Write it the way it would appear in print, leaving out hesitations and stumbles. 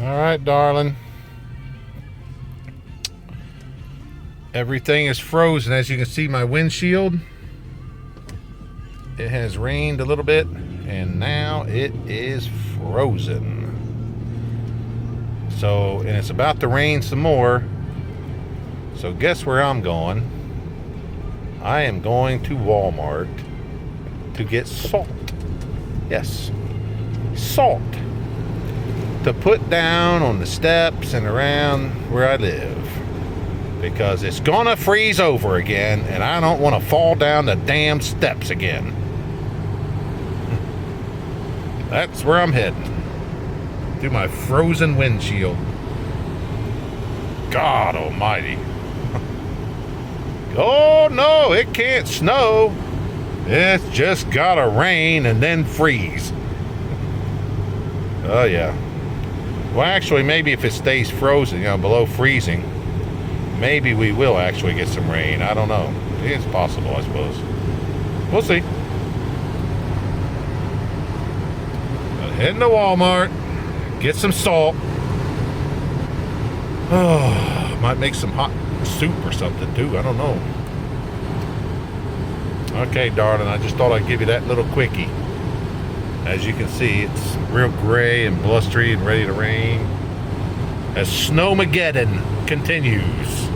All right, darling. Everything is frozen. As you can see, my windshield, it has rained a little bit, and now it is frozen. So, and it's about to rain some more. So guess where I'm going? I am going to Walmart to get salt. Yes, salt to put down on the steps and around where I live, because it's gonna freeze over again and I don't want to fall down the damn steps again. That's where I'm heading, through my frozen windshield. God almighty. Oh no, it can't snow. It's just gotta rain and then freeze. Oh yeah. Well, actually, maybe if it stays frozen, below freezing, maybe we will actually get some rain. I don't know. It's possible, I suppose. We'll see. But heading to Walmart, get some salt. Oh, might make some hot soup or something too. I don't know. Okay, darling, I just thought I'd give you that little quickie. As you can see, it's real gray and blustery and ready to rain as Snowmageddon continues.